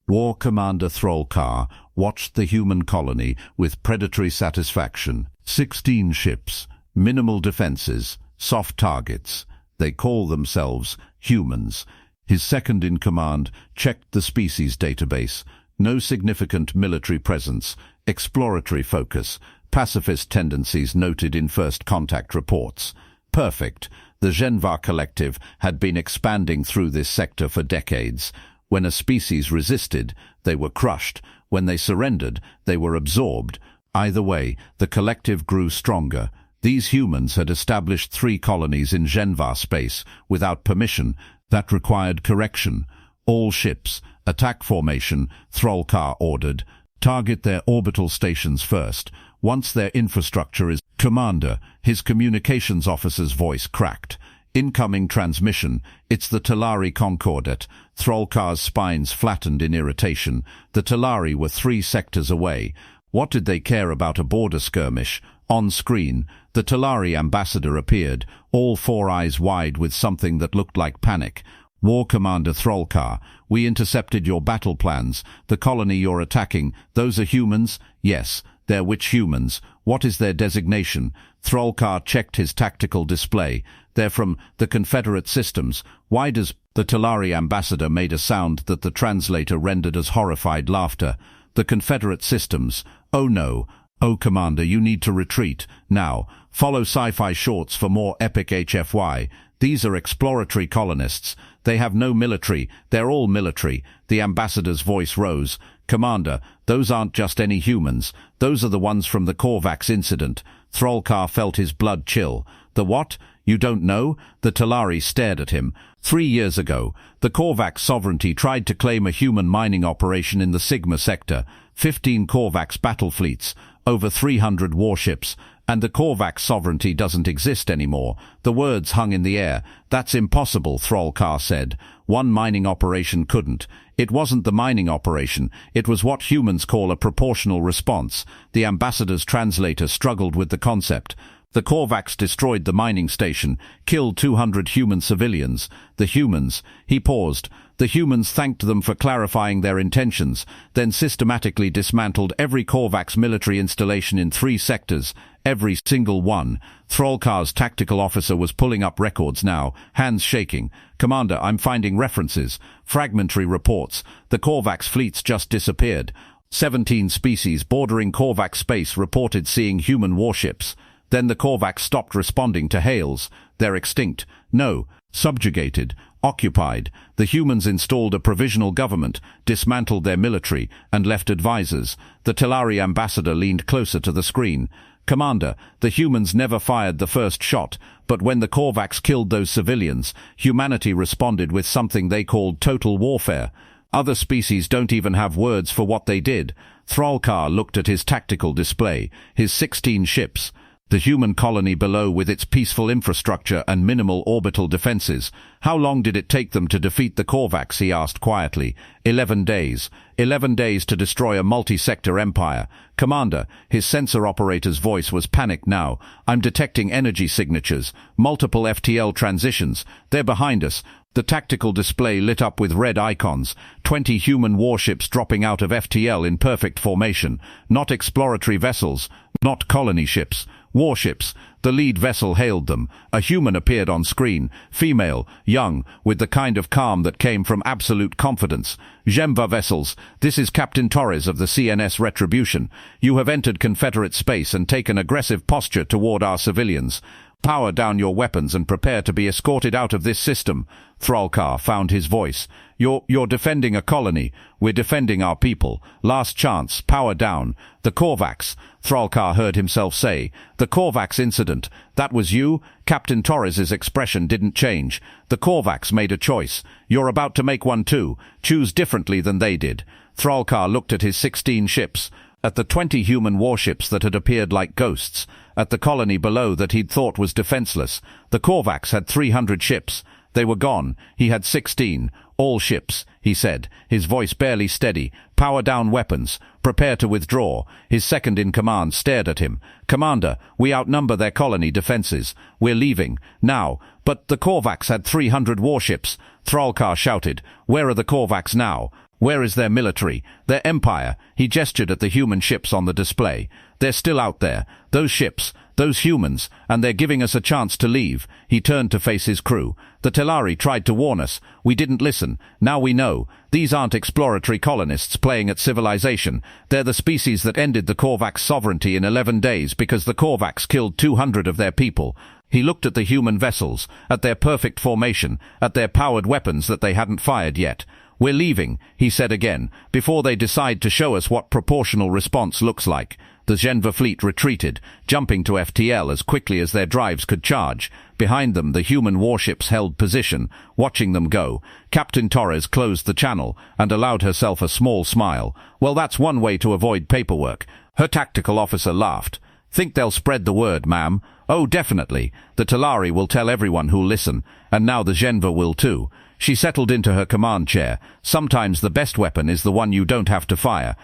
War-Commander Thral'kar watched the human colony with predatory satisfaction. 16 ships, minimal defenses, soft targets. They call themselves humans. His second-in-command checked the species database. No significant military presence, exploratory focus, pacifist tendencies noted in first contact reports. Perfect. The Genvar Collective had been expanding through this sector for decades. When a species resisted, they were crushed. When they surrendered, they were absorbed. Either way, the collective grew stronger. These humans had established 3 colonies in Genvar space without permission. That required correction. All ships, attack formation, Thral'kar ordered. Target their orbital stations first. Once their infrastructure is... Commander, his communications officer's voice cracked. Incoming transmission. It's the Tellari Concordat. Thral'kar's spines flattened in irritation. The Tellari were 3 sectors away. What did they care about a border skirmish? On screen, the Tellari ambassador appeared, all 4 eyes wide with something that looked like panic. War-Commander Thral'kar, we intercepted your battle plans. The colony you're attacking, those are humans? Yes. They're which humans? What is their designation? Thral'kar checked his tactical display. They're from the Confederate systems. Why does... The Tellari ambassador made a sound that the translator rendered as horrified laughter. The Confederate systems. Oh no. Oh Commander, you need to retreat. Now. Follow Sci-fi shorts for more epic HFY. These are exploratory colonists. They have no military. They're all military. The ambassador's voice rose. Commander, those aren't just any humans. Those are the ones from the Korvax Incident. Thral'kar felt his blood chill. The what? You don't know? The Tellari stared at him. 3 years ago, the Korvax sovereignty tried to claim a human mining operation in the Sigma sector. 15 Korvax battle fleets, over 300 warships, and the Korvax sovereignty doesn't exist anymore. The words hung in the air. That's impossible, Thral'kar said. One mining operation couldn't. It wasn't the mining operation. It was what humans call a proportional response. The ambassador's translator struggled with the concept. The Korvax destroyed the mining station, killed 200 human civilians. The humans... He paused. The humans thanked them for clarifying their intentions, then systematically dismantled every Korvax military installation in 3 sectors, every single one. Thral'kar's tactical officer was pulling up records now, hands shaking. Commander, I'm finding references. Fragmentary reports. The Korvax fleets just disappeared. 17 species bordering Korvax space reported seeing human warships. Then the Korvax stopped responding to hails. They're extinct. No. Subjugated. Occupied. The humans installed a provisional government, dismantled their military, and left advisors. The Tellari ambassador leaned closer to the screen. Commander, the humans never fired the first shot, but when the Korvax killed those civilians, humanity responded with something they called total warfare. Other species don't even have words for what they did. Thral'kar looked at his tactical display, his 16 ships. The human colony below with its peaceful infrastructure and minimal orbital defenses. How long did it take them to defeat the Korvax, he asked quietly. 11 days. 11 days to destroy a multi-sector empire. Commander, his sensor operator's voice was panicked now. I'm detecting energy signatures. Multiple FTL transitions. They're behind us. The tactical display lit up with red icons. 20 human warships dropping out of FTL in perfect formation. Not exploratory vessels. Not colony ships. Warships. The lead vessel hailed them. A human appeared on screen, female, young, with the kind of calm that came from absolute confidence. Genvar vessels, this is Captain Torres of the CNS Retribution. You have entered Confederate space and taken aggressive posture toward our civilians. Power down your weapons and prepare to be escorted out of this system. Thral'kar found his voice. You're defending a colony. We're defending our people. Last chance. Power down. The Korvax. Thral'kar heard himself say. The Korvax Incident. That was you? Captain Torres's expression didn't change. The Korvax made a choice. You're about to make one too. Choose differently than they did. Thral'kar looked at his 16 ships. At the 20 human warships that had appeared like ghosts, at the colony below that he'd thought was defenseless. The Korvax had 300 ships. They were gone. He had 16. All ships, he said, his voice barely steady. Power down weapons. Prepare to withdraw. His second-in-command stared at him. Commander, we outnumber their colony defenses. We're leaving. Now. But the Korvax had 300 warships. Thral'kar shouted. Where are the Korvax now? Where is their military, their empire? He gestured at the human ships on the display. They're still out there. Those ships, those humans, and they're giving us a chance to leave. He turned to face his crew. The Tellari tried to warn us. We didn't listen. Now we know. These aren't exploratory colonists playing at civilization. They're the species that ended the Korvax sovereignty in 11 days because the Korvax killed 200 of their people. He looked at the human vessels, at their perfect formation, at their powered weapons that they hadn't fired yet. We're leaving, he said again, before they decide to show us what proportional response looks like. The Genva fleet retreated, jumping to FTL as quickly as their drives could charge. Behind them, the human warships held position, watching them go. Captain Torres closed the channel and allowed herself a small smile. Well, that's one way to avoid paperwork. Her tactical officer laughed. Think they'll spread the word, ma'am? Oh, definitely. The Tellari will tell everyone who'll listen, and now the Genva will too. She settled into her command chair. Sometimes the best weapon is the one you don't have to fire.